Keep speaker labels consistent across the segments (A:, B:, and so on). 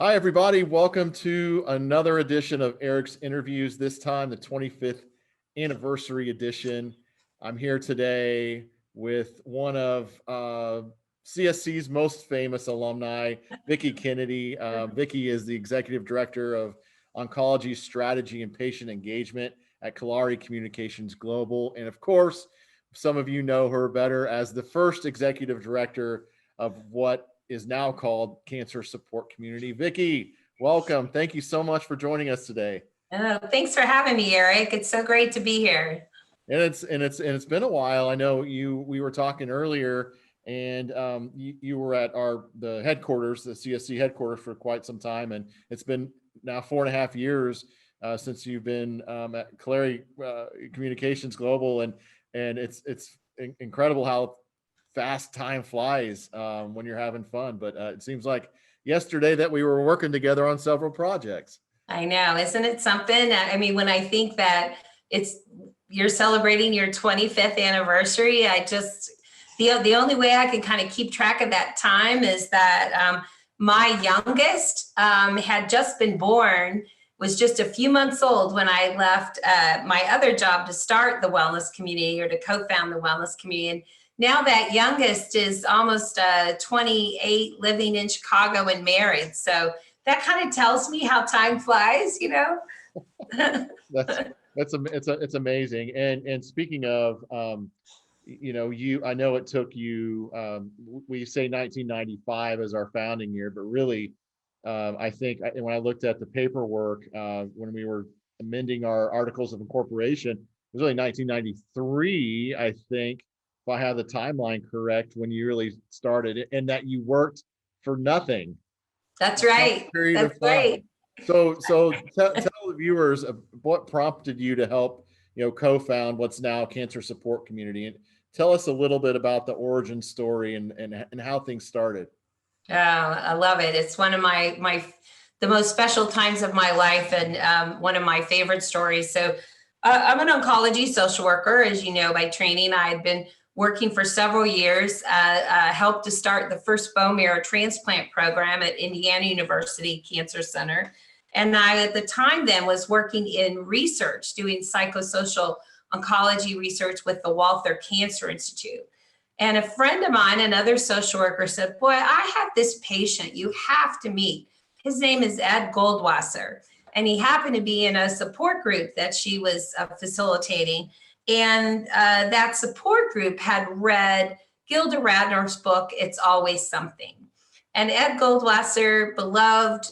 A: Hi, everybody. Welcome to another edition of Eric's Interviews, this time the 25th anniversary edition. I'm here today with one of CSC's most famous alumni, Vicki Kennedy. Vicki is the Executive Director of Oncology Strategy and Patient Engagement at Kalari Communications Global. And of course, some of you know her better as the first Executive Director of what is now called Cancer Support Community. Vicki, welcome. Thank you so much for joining us today.
B: Oh, thanks for having me, Eric. It's so great to be here.
A: And it's been a while. I know we were talking earlier, and you were at the headquarters, the CSC headquarters, for quite some time, and it's been now 4.5 years since you've been at Kalari Communications Global, and it's incredible how fast time flies when you're having fun. But it seems like yesterday that we were working together on several projects.
B: I know, isn't it something? I mean, when I think that you're celebrating your 25th anniversary, the only way I can kind of keep track of that time is that my youngest had just been born, was just a few months old when I left my other job to start the wellness community, or to co-found the wellness community. And now that youngest is almost 28, living in Chicago and married. So that kind of tells me how time flies, you know?
A: It's amazing. And speaking of, I know it took you, we say 1995 as our founding year, but really, I think when I looked at the paperwork, when we were amending our articles of incorporation, it was really 1993, I think, if I have the timeline correct, when you really started, and that you worked for nothing.
B: That's right. That's right.
A: So tell the viewers what prompted you to help, co-found what's now Cancer Support Community, and tell us a little bit about the origin story and how things started.
B: Oh, I love it. It's one of the most special times of my life, and one of my favorite stories. So I'm an oncology social worker, as you know, by training. I had been working for several years, helped to start the first bone marrow transplant program at Indiana University Cancer Center. And I, at the time then, was working in research, doing psychosocial oncology research with the Walther Cancer Institute. And a friend of mine, another social worker, said, boy, I have this patient you have to meet. His name is Ed Goldwasser. And he happened to be in a support group that she was facilitating. And that support group had read Gilda Radner's book, It's Always Something. And Ed Goldwasser, beloved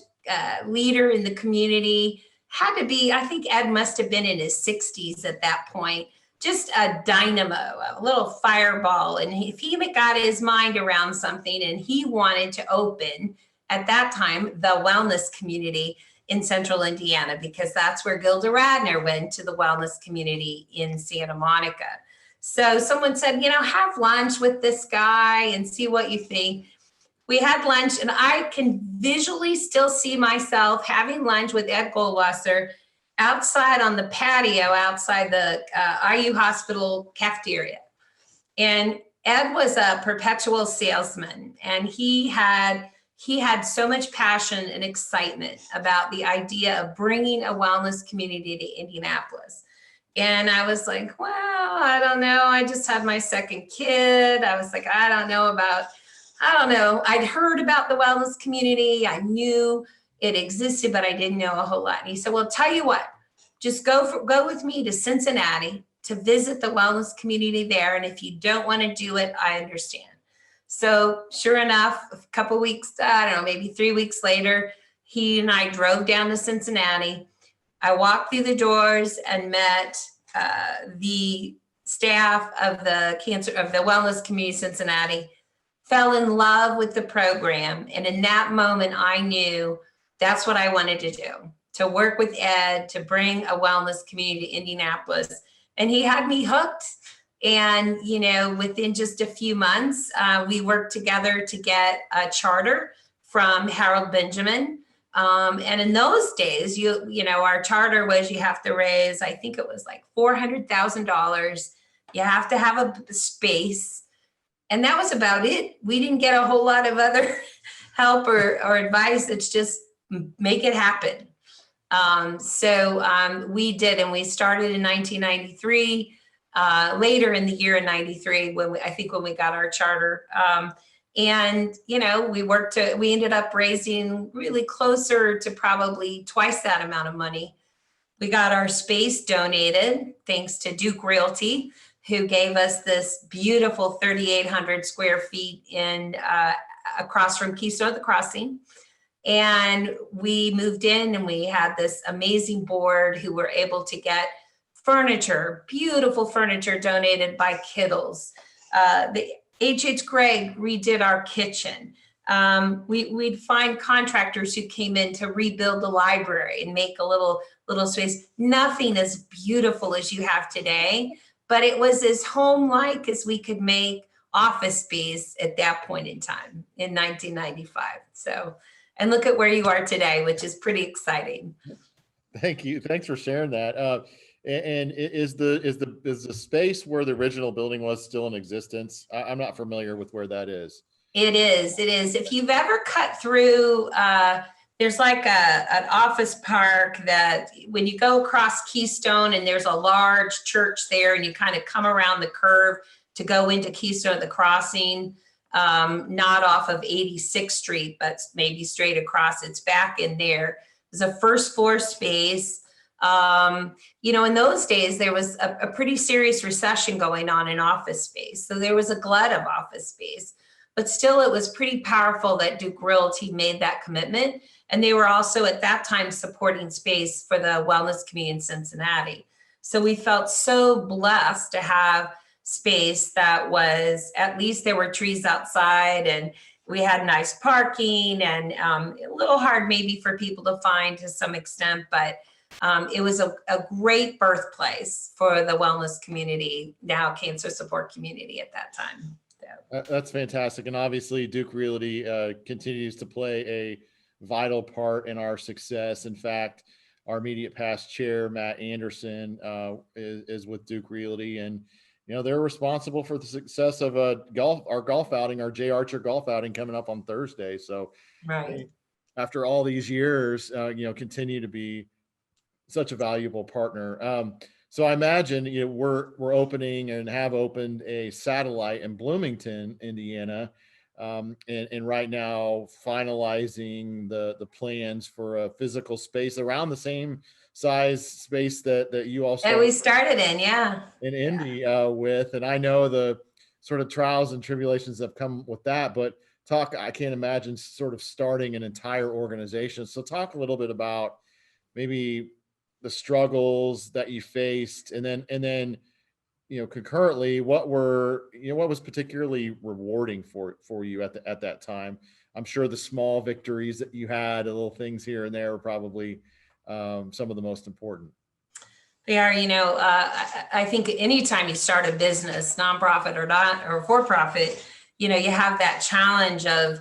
B: leader in the community, had to be, I think Ed must have been in his 60s at that point, just a dynamo, a little fireball. And if he got his mind around something and he wanted to open, at that time, the wellness community in central Indiana, because that's where Gilda Radner went, to the wellness community in Santa Monica. So someone said, have lunch with this guy and see what you think. We had lunch, and I can visually still see myself having lunch with Ed Goldwasser outside on the patio outside the IU hospital cafeteria. And Ed was a perpetual salesman, and he had so much passion and excitement about the idea of bringing a wellness community to Indianapolis. And I was like, well, I don't know. I just had my second kid. I was like, I don't know. I'd heard about the wellness community. I knew it existed, but I didn't know a whole lot. And he said, well, tell you what, just go with me to Cincinnati to visit the wellness community there. And if you don't want to do it, I understand. So sure enough, a couple weeks, I don't know, maybe 3 weeks later, he and I drove down to Cincinnati. I walked through the doors and met the staff of the wellness community of Cincinnati, fell in love with the program. And in that moment, I knew that's what I wanted to do, to work with Ed, to bring a wellness community to Indianapolis. And he had me hooked. And, within just a few months, we worked together to get a charter from Harold Benjamin. And in those days, our charter was, you have to raise, I think it was like $400,000. You have to have a space. And that was about it. We didn't get a whole lot of other help or advice. It's just make it happen. We did, and we started in 1993. Later in the year in 93, when we got our charter. And, we ended up raising really closer to probably twice that amount of money. We got our space donated thanks to Duke Realty, who gave us this beautiful 3,800 square feet across from Keystone at the Crossing. And we moved in, and we had this amazing board who were able to get furniture, beautiful furniture donated by Kittles. The H.H. Gregg redid our kitchen. We'd find contractors who came in to rebuild the library and make a little space. Nothing as beautiful as you have today, but it was as home-like as we could make office space at that point in time in 1995. So, and look at where you are today, which is pretty exciting.
A: Thank you. Thanks for sharing that. And is the space where the original building was still in existence? I'm not familiar with where that is.
B: It is. If you've ever cut through, there's like an office park that when you go across Keystone, and there's a large church there, and you kind of come around the curve to go into Keystone at the Crossing, not off of 86th Street, but maybe straight across. It's back in there. There's a first floor space. In those days, there was a pretty serious recession going on in office space. So there was a glut of office space, but still it was pretty powerful that Duke Realty made that commitment. And they were also at that time supporting space for the wellness community in Cincinnati. So we felt so blessed to have space that was, at least there were trees outside, and we had nice parking, and a little hard maybe for people to find to some extent, but it was a great birthplace for the wellness community, now cancer support community at that time. So.
A: That's fantastic. And obviously Duke Realty continues to play a vital part in our success. In fact, our immediate past chair, Matt Anderson, is with Duke Realty, and they're responsible for the success of our golf outing, our Jay Archer golf outing coming up on Thursday. So
B: right.
A: After all these years, continue to be such a valuable partner. So I imagine we're opening and have opened a satellite in Bloomington, Indiana, and right now finalizing the plans for a physical space around the same size space that you all
B: that we started in,
A: in Indy with. And I know the sort of trials and tribulations that have come with that, but I can't imagine sort of starting an entire organization. So talk a little bit about maybe the struggles that you faced, and then concurrently, what was particularly rewarding for you at that time. I'm sure the small victories that you had, the little things here and there, were probably some of the most important.
B: They are. I think anytime you start a business, nonprofit or not, or for profit, you have that challenge of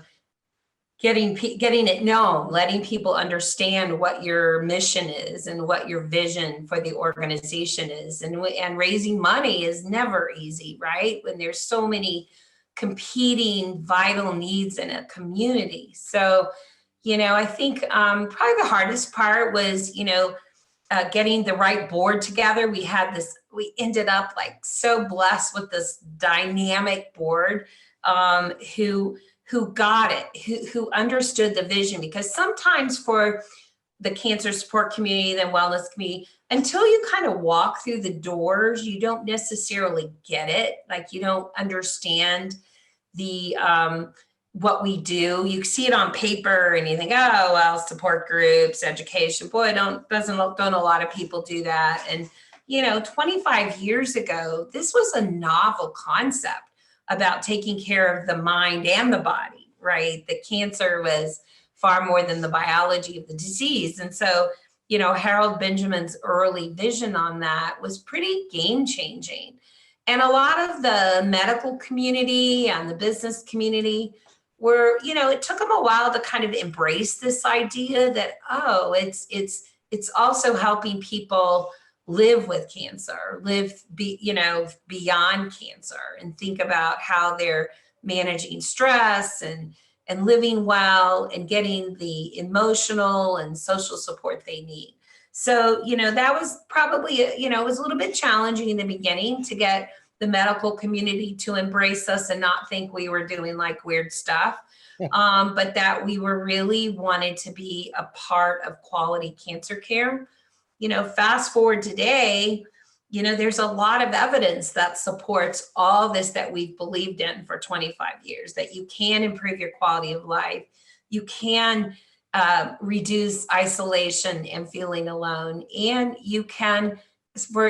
B: getting it known, letting people understand what your mission is and what your vision for the organization is. And raising money is never easy, right? When there's so many competing vital needs in a community. So, I think probably the hardest part was, getting the right board together. We ended up like so blessed with this dynamic board who got it, who understood the vision, because sometimes for the cancer support community, the wellness community, until you kind of walk through the doors, you don't necessarily get it. Like, you don't understand the what we do. You see it on paper and you think, oh, well, support groups, education, boy, don't a lot of people do that. And 25 years ago, this was a novel concept about taking care of the mind and the body, right? The cancer was far more than the biology of the disease. And so, Harold Benjamin's early vision on that was pretty game changing. And a lot of the medical community and the business community were, it took them a while to kind of embrace this idea that, oh, it's also helping people live with cancer, beyond cancer, and think about how they're managing stress and and living well and getting the emotional and social support they need. So, that was probably, it was a little bit challenging in the beginning to get the medical community to embrace us and not think we were doing like weird stuff. But that we were really wanted to be a part of quality cancer care. Fast forward today, there's a lot of evidence that supports all this that we've believed in for 25 years, that you can improve your quality of life. You can reduce isolation and feeling alone. And you can,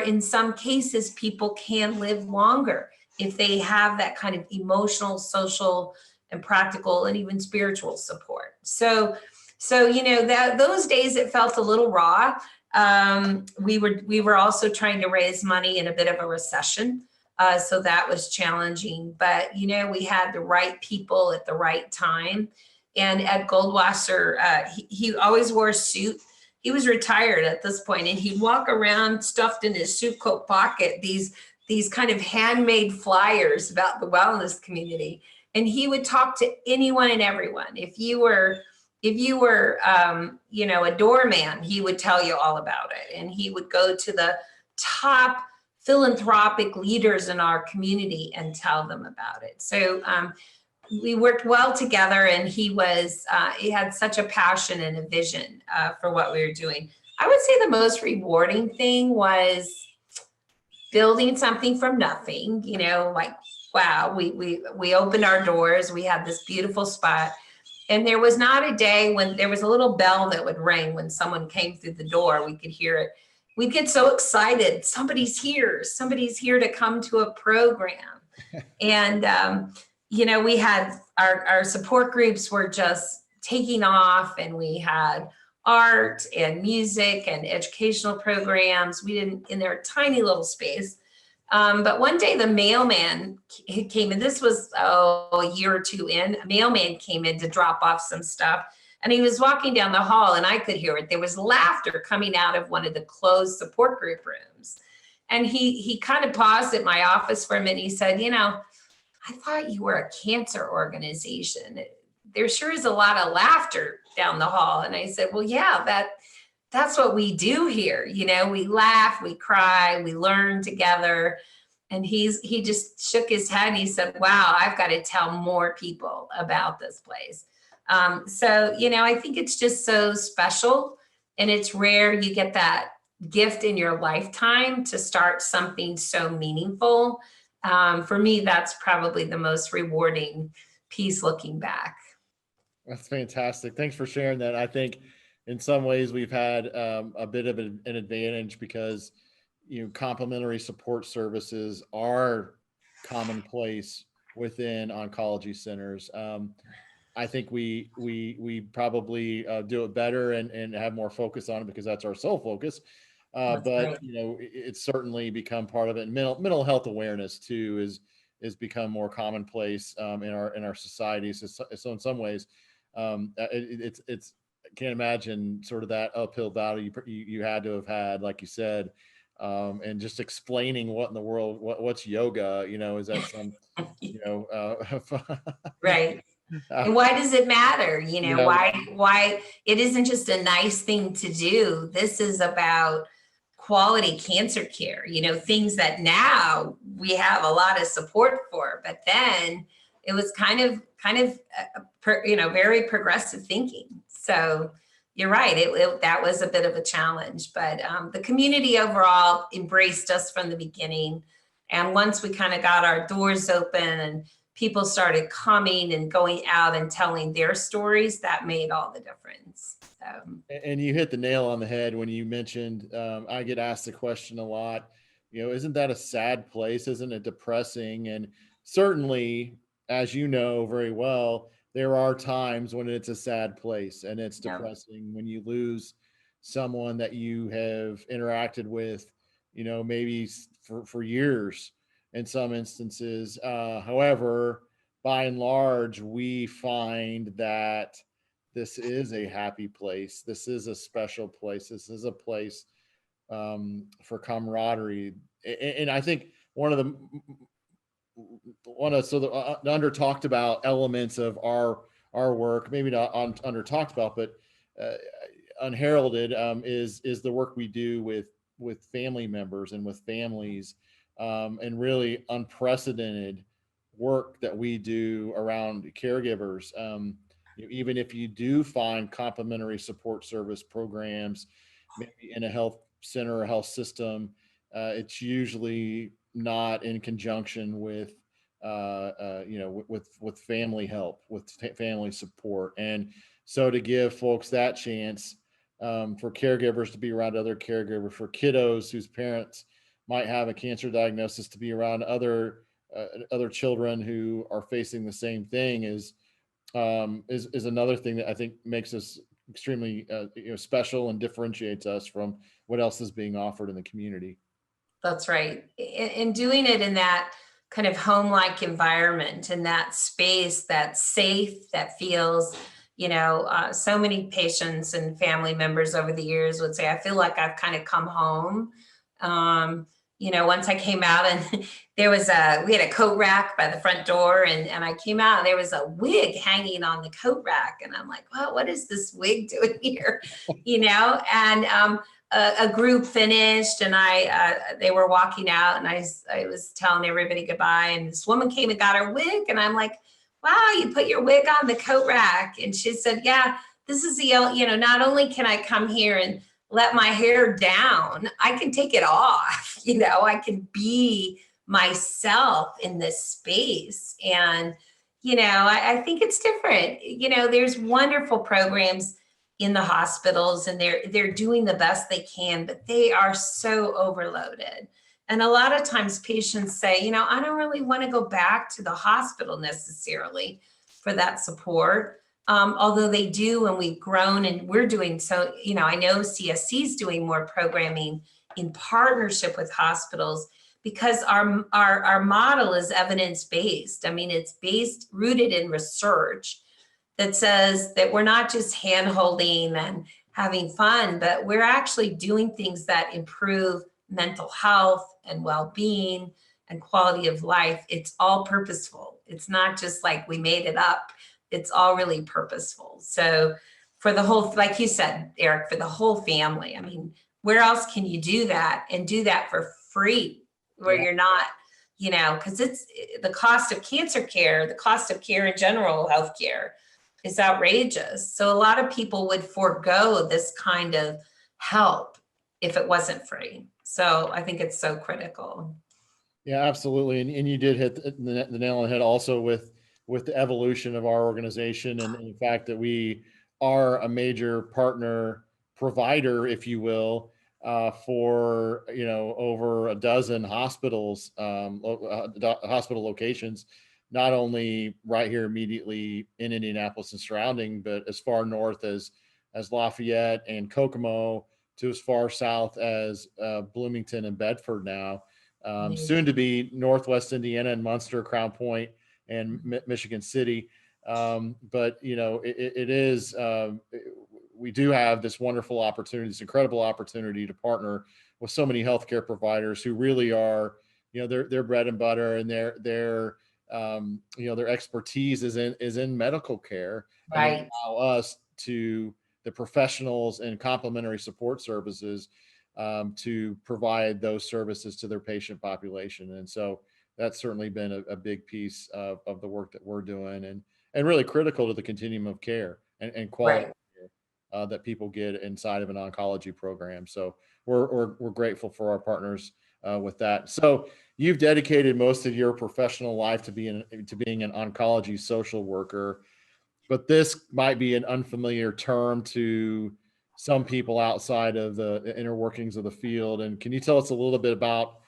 B: in some cases, people can live longer if they have that kind of emotional, social, and practical, and even spiritual support. So that those days it felt a little raw. We were also trying to raise money in a bit of a recession. So that was challenging, but we had the right people at the right time. And Ed Goldwasser, he always wore a suit. He was retired at this point, and he'd walk around stuffed in his suit coat pocket, these kind of handmade flyers about the wellness community. And he would talk to anyone and everyone. If you were a doorman, he would tell you all about it. And he would go to the top philanthropic leaders in our community and tell them about it. So we worked well together, and he had such a passion and a vision for what we were doing. I would say the most rewarding thing was building something from nothing, like, wow, we opened our doors, we had this beautiful spot. And there was not a day when there was a little bell that would ring when someone came through the door. We could hear it. We'd get so excited. Somebody's here to come to a program. And, we had our support groups were just taking off, and we had art and music and educational programs. We didn't, in their tiny little space. But one day the mailman came in. This was a year or two in. A mailman came in to drop off some stuff, and he was walking down the hall, and I could hear it. There was laughter coming out of one of the closed support group rooms. And he kind of paused at my office for a minute. He said, I thought you were a cancer organization. There sure is a lot of laughter down the hall. And I said, well, yeah, that's what we do here. We laugh, we cry, we learn together. And he just shook his head and he said, wow, I've got to tell more people about this place. So, I think it's just so special, and it's rare you get that gift in your lifetime to start something so meaningful. For me, that's probably the most rewarding piece looking back.
A: That's fantastic. Thanks for sharing that. I think in some ways we've had a bit of an advantage because complementary support services are commonplace within oncology centers. I think we probably do it better and have more focus on it because that's our sole focus. But
B: Right.
A: it's certainly become part of it. And mental health awareness too is become more commonplace in our societies. So in some ways, it's I can't imagine sort of that uphill battle you had to have had, like you said, and just explaining what in the world what's yoga. Is that some
B: Right. And why does it matter?
A: yeah,
B: Why it isn't just a nice thing to do. This is about quality cancer care, things that now we have a lot of support for, but then it was kind of very progressive thinking. So you're right. That was a bit of a challenge, but the community overall embraced us from the beginning. And once we kind of got our doors open and people started coming and going out and telling their stories, that made all the difference.
A: and you hit the nail on the head when you mentioned, I get asked the question a lot, isn't that a sad place? Isn't it depressing? And certainly, as you know very well, there are times when it's a sad place and it's
B: Yeah.
A: depressing when you lose someone that you have interacted with, maybe for years in some instances. However, by and large, we find that this is a happy place. This is a special place. This is a place for camaraderie. And I think one of the under talked about elements of our our work, maybe not under talked about, but uh, unheralded, is the work we do with family members and with families, and really unprecedented work that we do around caregivers. Even if you do find complementary support service programs, maybe in a health center or health system, it's usually not in conjunction with with family help, with family support. And so to give folks that chance, for caregivers to be around other caregivers, for kiddos whose parents might have a cancer diagnosis to be around other children who are facing the same thing, is another thing that I think makes us extremely special and differentiates us from what else is being offered in the community.
B: That's right. And doing it in that kind of home-like environment, in that space that's safe, that feels, so many patients and family members over the years would say, I feel like I've kind of come home. Once I came out and we had a coat rack by the front door, and I came out and there was a wig hanging on the coat rack. And I'm like, well, what is this wig doing here? And a group finished, and they were walking out, and I was telling everybody goodbye, and this woman came and got her wig, and I'm like, wow, you put your wig on the coat rack. And she said, yeah, this is not only can I come here and let my hair down, I can take it off. I can be myself in this space. And I think it's different. There's wonderful programs in the hospitals, and they're doing the best they can, but they are so overloaded. And a lot of times patients say, I don't really want to go back to the hospital necessarily for that support. Although they do, and we've grown and we're doing so, I know CSC is doing more programming in partnership with hospitals, because our model is evidence-based. I mean, it's rooted in research that says that we're not just hand-holding and having fun, but we're actually doing things that improve mental health and well-being and quality of life. It's all purposeful. It's not just like we made it up. It's all really purposeful. So for the whole, like you said, Eric, for the whole family, I mean, where else can you do that and do that for free, where you're not, because it's the cost of cancer care, the cost of care in general, healthcare, is outrageous. So a lot of people would forego this kind of help if it wasn't free. So I think it's so critical.
A: Yeah, absolutely. And you did hit the nail on the head also with the evolution of our organization, and the fact that we are a major partner provider, if you will, for over a dozen hospitals, hospital locations, not only right here immediately in Indianapolis and surrounding, but as far north as Lafayette and Kokomo, to as far south as Bloomington and Bedford now, soon to be Northwest Indiana and Munster, Crown Point, and Michigan City. But it is, we do have this wonderful opportunity, this incredible opportunity to partner with so many healthcare providers who really are, their bread and butter, and their expertise is in medical care, and
B: Right.
A: allow us to, the professionals and complementary support services, to provide those services to their patient population. And so that's certainly been a big piece of the work that we're doing, and really critical to the continuum of care and quality
B: Right.
A: care that people get inside of an oncology program. So we're grateful for our partners with that. So you've dedicated most of your professional life to being an oncology social worker, but this might be an unfamiliar term to some people outside of the inner workings of the field. And can you tell us a little bit about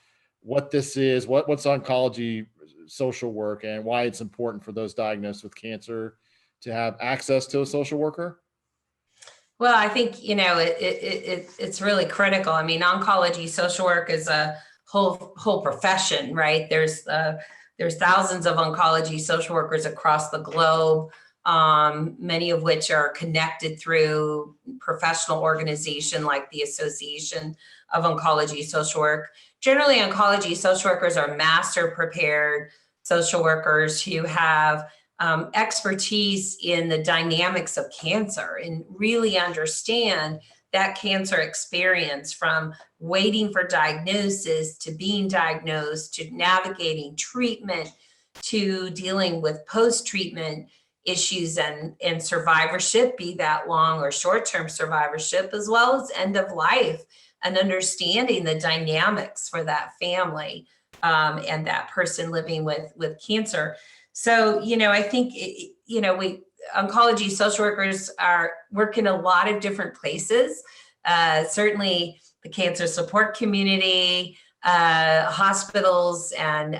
A: what this is, what's oncology social work, and why it's important for those diagnosed with cancer to have access to a social worker?
B: Well, I think, it's really critical. I mean, oncology social work is a whole profession, right? There's thousands of oncology social workers across the globe, many of which are connected through professional organization like the Association of Oncology Social Work. Generally, oncology social workers are master prepared social workers who have expertise in the dynamics of cancer and really understand that cancer experience, from waiting for diagnosis to being diagnosed to navigating treatment to dealing with post-treatment issues and survivorship, be that long or short-term survivorship, as well as end of life, and understanding the dynamics for that family and that person living with cancer. So, I think, we oncology social workers work in a lot of different places. Certainly the cancer support community, hospitals and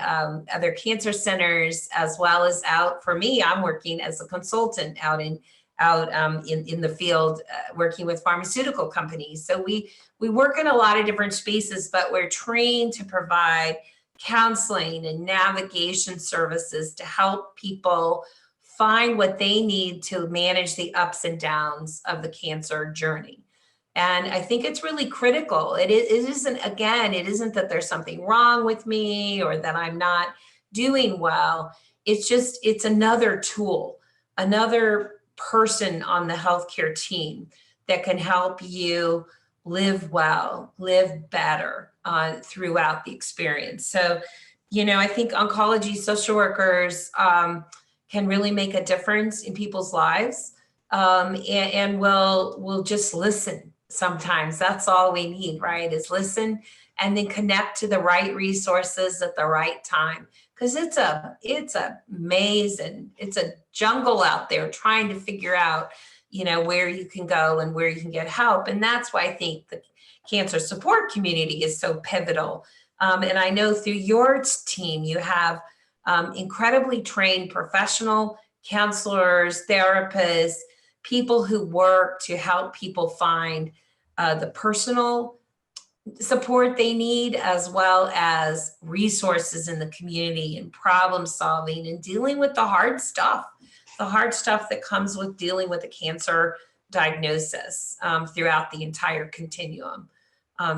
B: other cancer centers, as well as out, for me, I'm working as a consultant out in the field, working with pharmaceutical companies. So we work in a lot of different spaces, but we're trained to provide counseling and navigation services to help people find what they need to manage the ups and downs of the cancer journey. And I think it's really critical. It isn't that there's something wrong with me or that I'm not doing well. It's another tool, another person on the healthcare team that can help you live well, live better throughout the experience. So, I think oncology social workers can really make a difference in people's lives, and we'll just listen. Sometimes that's all we need, right? Is listen and then connect to the right resources at the right time. Because it's amazing. It's a jungle out there trying to figure out, where you can go and where you can get help. And that's why I think the cancer support community is so pivotal. And I know through your team, you have incredibly trained professional counselors, therapists, people who work to help people find the personal support they need, as well as resources in the community and problem solving and dealing with the hard stuff that comes with dealing with a cancer diagnosis throughout the entire continuum.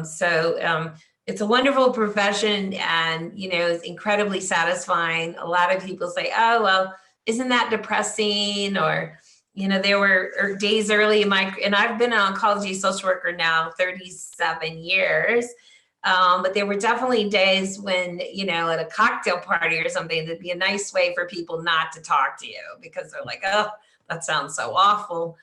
B: So it's a wonderful profession, and it's incredibly satisfying. A lot of people say, "Oh, well, isn't that depressing?" Or there were days early in and I've been an oncology social worker now 37 years. But there were definitely days when, at a cocktail party or something, that'd be a nice way for people not to talk to you because they're like, "Oh, that sounds so awful."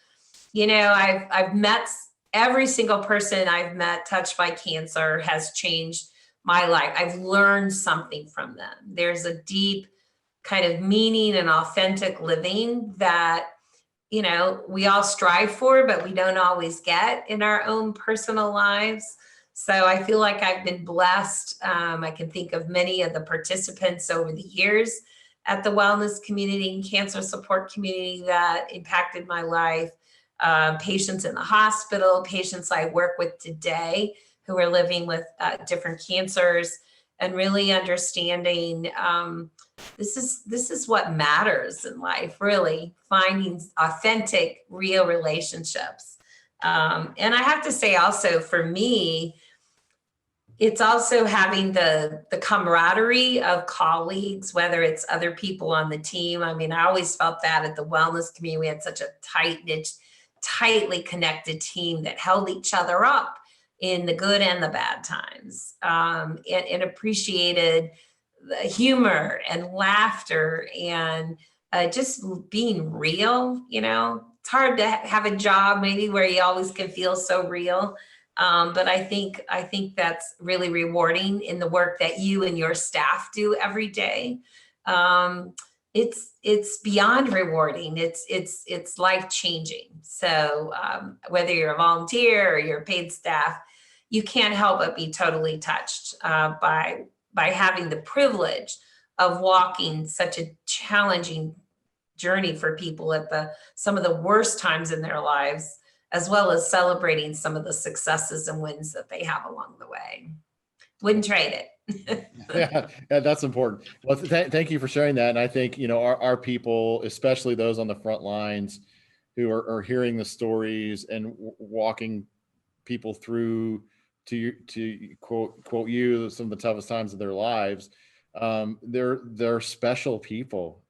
B: I've met every single person I've met touched by cancer has changed my life. I've learned something from them. There's a deep kind of meaning and authentic living that we all strive for, but we don't always get in our own personal lives. So I feel like I've been blessed. I can think of many of the participants over the years at the wellness community and cancer support community that impacted my life. Patients in the hospital, patients I work with today who are living with different cancers, and really understanding this is what matters in life, really finding authentic, real relationships. And I have to say also, for me, it's also having the camaraderie of colleagues, whether it's other people on the team. I mean, I always felt that at the wellness community, we had such a tight-knit, tightly connected team that held each other up in the good and the bad times, and appreciated the humor and laughter and just being real. It's hard to have a job maybe where you always can feel so real. But I think that's really rewarding in the work that you and your staff do every day. It's beyond rewarding. It's life-changing. So whether you're a volunteer or you're paid staff, you can't help but be totally touched by having the privilege of walking such a challenging journey for people at some of the worst times in their lives, as well as celebrating some of the successes and wins that they have along the way. Wouldn't trade it.
A: Yeah, that's important. Well, thank you for sharing that. And I think, our people, especially those on the front lines who are hearing the stories and walking people through to quote some of the toughest times of their lives. They're special people.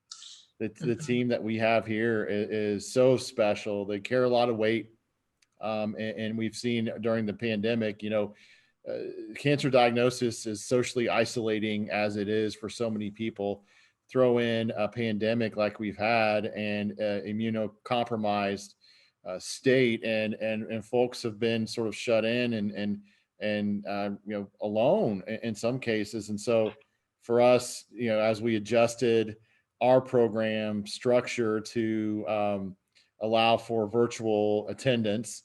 A: the team that we have here is so special. They carry a lot of weight. And we've seen during the pandemic, cancer diagnosis is socially isolating as it is for so many people. Throw in a pandemic like we've had and immunocompromised state, and folks have been sort of shut in and alone in some cases. And so for us, as we adjusted our program structure to allow for virtual attendance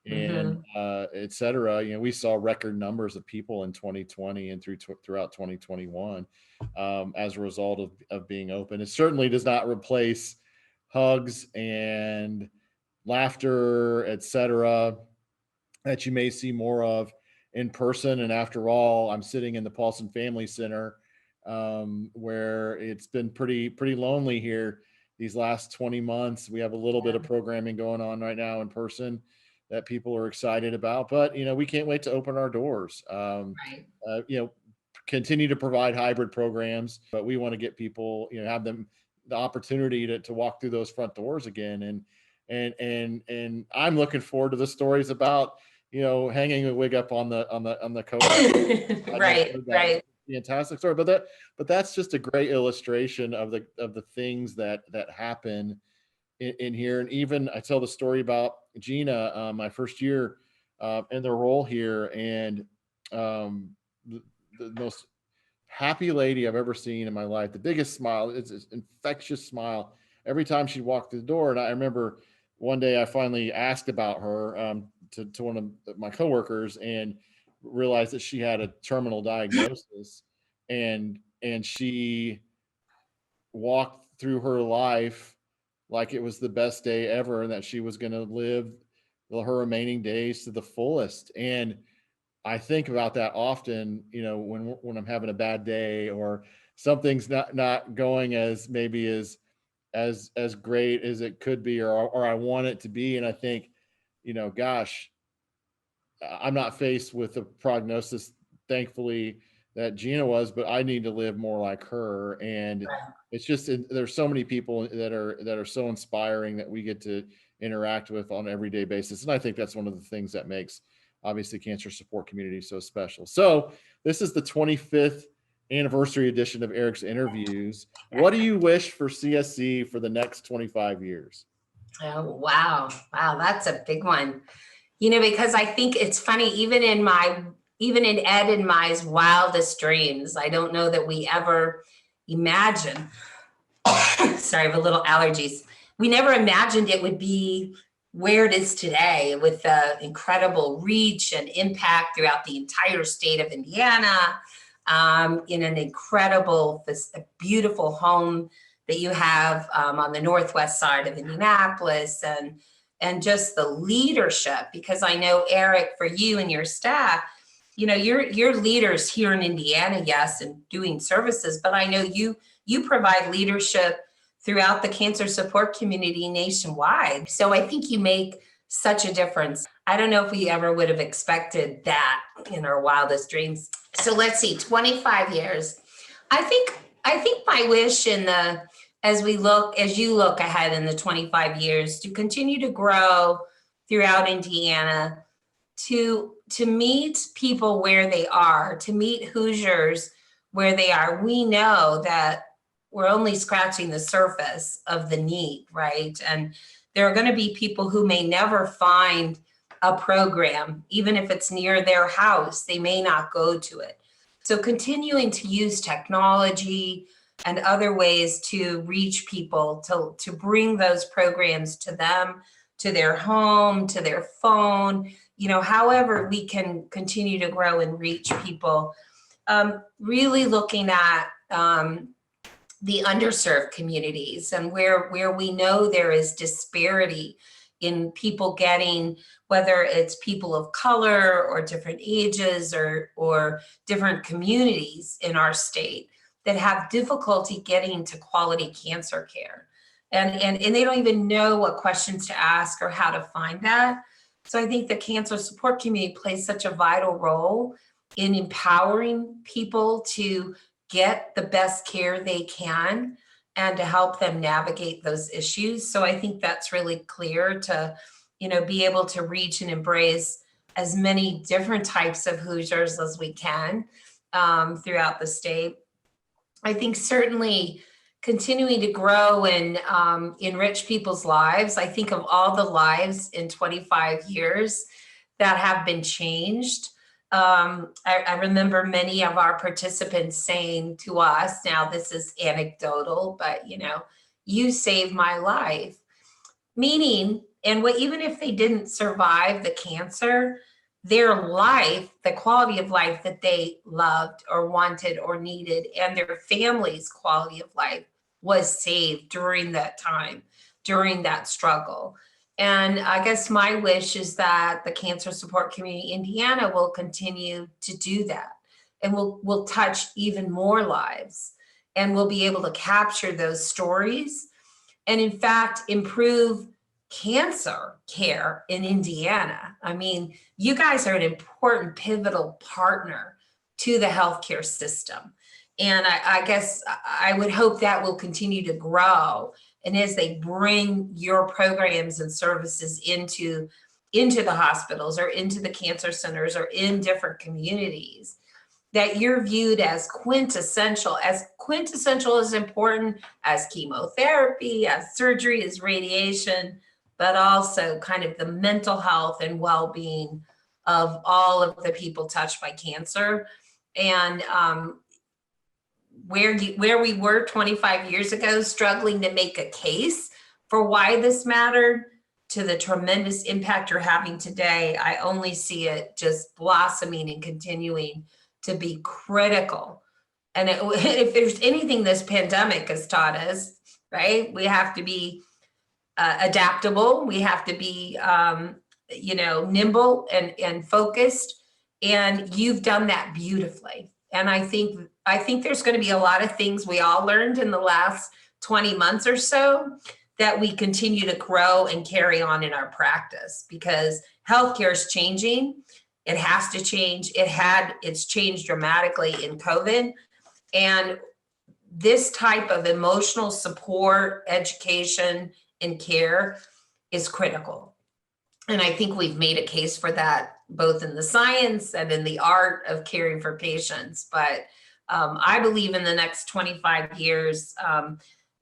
A: and
B: Mhm.
A: et cetera, we saw record numbers of people in 2020 and throughout 2021 as a result of being open. It certainly does not replace hugs and laughter, et cetera, that you may see more of in person. And after all, I'm sitting in the Paulson Family Center, where it's been pretty lonely here these last 20 months. We have a little bit
B: Yeah.
A: of programming going on right now in person that people are excited about, but we can't wait to open our doors.
B: Right.
A: Uh, you know, Continue to provide hybrid programs, but we want to get people, have them the opportunity to walk through those front doors again. And I'm looking forward to the stories about hanging a wig up on the coat. I just
B: Right,
A: heard that.
B: right.
A: Fantastic story, but that's just a great illustration of the things that happen in here. And even I tell the story about Gina, my first year in the role here, and um, the, the most happy lady I've ever seen in my life. The biggest smile, it's an infectious smile every time she walked through the door. And I remember one day I finally asked about her to one of my coworkers and realized that she had a terminal diagnosis, and she walked through her life like it was the best day ever and that she was going to live her remaining days to the fullest. And I think about that often, when I'm having a bad day or something's not going as maybe as great as it could be, or I want it to be. And I think, gosh, I'm not faced with a prognosis, thankfully, that Gina was, but I need to live more like her. And it's just there's so many people that are so inspiring that we get to interact with on an everyday basis. And I think that's one of the things that makes obviously cancer support community so special. So this is the 25th anniversary edition of Eric's Interviews. What do you wish for CSC for the next 25 years?
B: Oh, wow. Wow, that's a big one. Because I think it's funny, even in Ed and my wildest dreams, I don't know that we ever imagined, sorry, I have a little allergies. We never imagined it would be where it is today with the incredible reach and impact throughout the entire state of Indiana, in an incredible, a beautiful home that you have on the northwest side of Indianapolis, and just the leadership. Because I know, Eric, for you and your staff, you're leaders here in Indiana, yes, and doing services, but I know you provide leadership throughout the cancer support community nationwide. So I think you make such a difference. I don't know if we ever would have expected that in our wildest dreams. So let's see, 25 years. I think my wish as you look ahead in the 25 years, to continue to grow throughout Indiana, to meet people where they are, to meet Hoosiers where they are. We know that we're only scratching the surface of the need, right? And there are going to be people who may never find a program, even if it's near their house, they may not go to it. So continuing to use technology and other ways to reach people, to bring those programs to them, to their home, to their phone, however we can continue to grow and reach people. Really looking at the underserved communities, and where we know there is disparity in people getting, whether it's people of color or different ages or different communities in our state that have difficulty getting to quality cancer care. And they don't even know what questions to ask or how to find that. So I think the cancer support community plays such a vital role in empowering people to get the best care they can, and to help them navigate those issues. So I think that's really clear to, be able to reach and embrace as many different types of Hoosiers as we can throughout the state. I think certainly continuing to grow and enrich people's lives. I think of all the lives in 25 years that have been changed. I remember many of our participants saying to us, now this is anecdotal, but you saved my life. Meaning, and even if they didn't survive the cancer, their life, the quality of life that they loved or wanted or needed, and their family's quality of life was saved during that time, during that struggle. And I guess my wish is that the Cancer Support Community Indiana will continue to do that, and will touch even more lives, and we'll be able to capture those stories and in fact improve cancer care in Indiana. I mean, you guys are an important pivotal partner to the healthcare system. And I guess I would hope that will continue to grow. And as they bring your programs and services into the hospitals or into the cancer centers or in different communities, that you're viewed as quintessential as important as chemotherapy, as surgery, as radiation, but also kind of the mental health and well-being of all of the people touched by cancer. And where we were 25 years ago, struggling to make a case for why this mattered, to the tremendous impact you're having today, I only see it just blossoming and continuing to be critical. And if there's anything this pandemic has taught us, right, we have to be adaptable. We have to be, nimble and focused. And you've done that beautifully. And I think there's going to be a lot of things we all learned in the last 20 months or so that we continue to grow and carry on in our practice, because healthcare is changing. It has to change. It's changed dramatically in COVID. And this type of emotional support, education, and care is critical. And I think we've made a case for that, both in the science and in the art of caring for patients. But I believe in the next 25 years,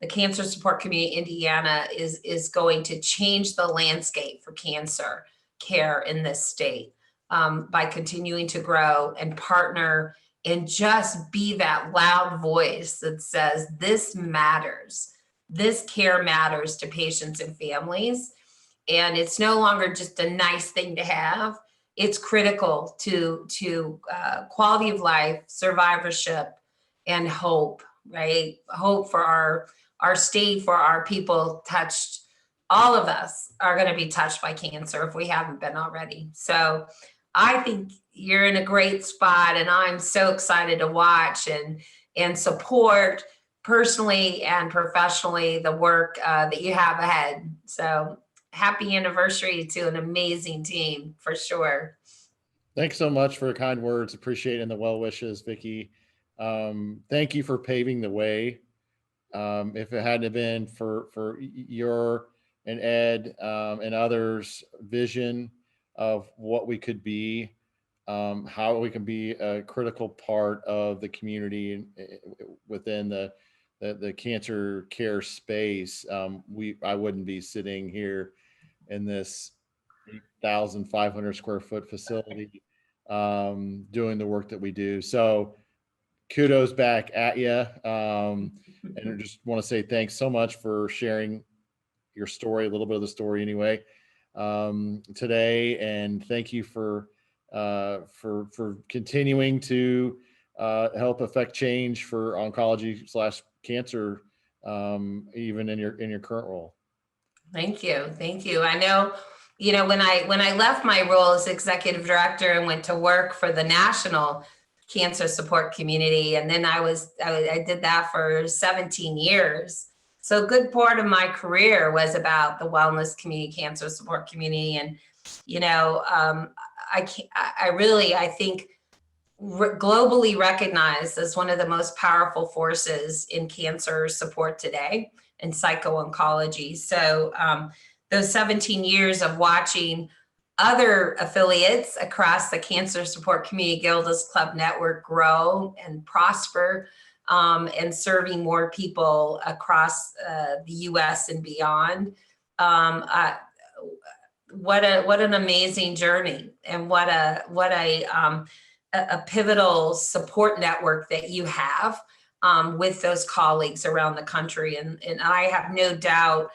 B: the Cancer Support Community Indiana is going to change the landscape for cancer care in this state by continuing to grow and partner and just be that loud voice that says this matters. This care matters to patients and families. And it's no longer just a nice thing to have. It's critical to quality of life, survivorship, and hope, right? Hope for our state, for our people touched. All of us are going to be touched by cancer if we haven't been already. So I think you're in a great spot, and I'm so excited to watch and support personally and professionally the work that you have ahead. So happy anniversary to an amazing team, for sure.
A: Thanks so much for kind words. Appreciate it, and the well wishes, Vicki. Thank you for paving the way. If it hadn't been for your and Ed and others' vision of what we could be, how we can be a critical part of the community within the cancer care space, I wouldn't be sitting here in this 8,500 square foot facility doing the work that we do. So kudos back at you. And I just want to say thanks so much for sharing your story, a little bit of the story anyway, today. And thank you for continuing to help affect change for oncology/cancer, even in your current role.
B: Thank you. I know, when I left my role as executive director and went to work for the National Cancer Support Community, and then I did that for 17 years. So a good part of my career was about the wellness community, cancer support community, and I think globally recognized as one of the most powerful forces in cancer support today and psycho-oncology. So those 17 years of watching other affiliates across the Cancer Support Community Gilda's Club network grow and prosper, and serving more people across the US and beyond. What an amazing journey, and what a pivotal support network that you have with those colleagues around the country. And I have no doubt,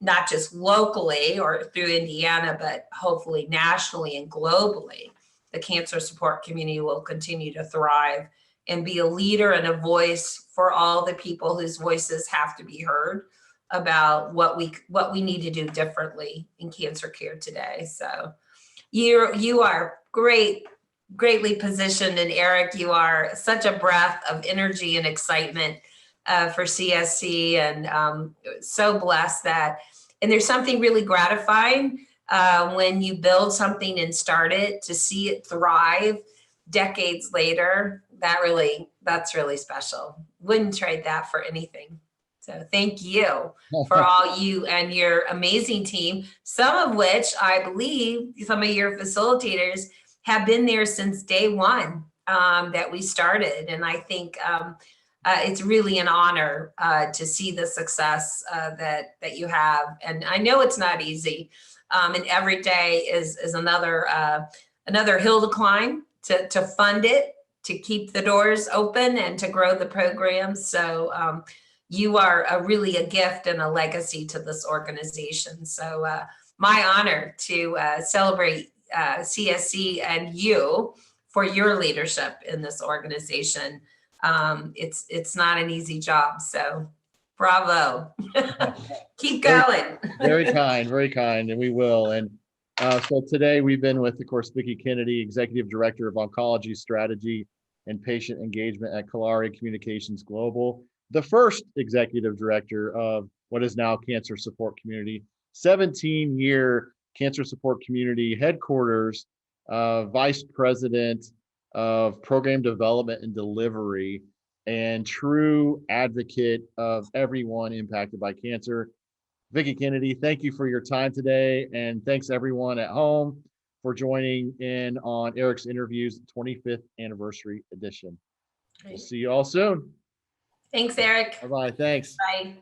B: not just locally or through Indiana, but hopefully nationally and globally, the cancer support community will continue to thrive and be a leader and a voice for all the people whose voices have to be heard about what we need to do differently in cancer care today. So you are greatly positioned, and Eric, you are such a breath of energy and excitement for CSC, and so blessed that, and there's something really gratifying when you build something and start it, to see it thrive decades later. That's really special. Wouldn't trade that for anything. So thank you for all you and your amazing team, some of which I believe some of your facilitators have been there since day one that we started. And I think it's really an honor to see the success that you have. And I know it's not easy. And every day is another hill to climb to fund it, to keep the doors open, and to grow the program. So you are really a gift and a legacy to this organization. So my honor to celebrate CSC and you for your leadership in this organization. It's not an easy job, so bravo. Keep going.
A: Very kind, and we will. And so today we've been with, of course, Vicki Kennedy, Executive Director of Oncology Strategy and Patient Engagement at Kalari Communications Global, the first Executive Director of what is now Cancer Support Community, 17-year Cancer Support Community headquarters, Vice President of Program Development and Delivery, and true advocate of everyone impacted by cancer. Vicki Kennedy, thank you for your time today, and thanks everyone at home for joining in on Eric's Interviews 25th Anniversary Edition. We'll see you all soon.
B: Thanks, Eric.
A: Bye-bye. Thanks.
B: Bye.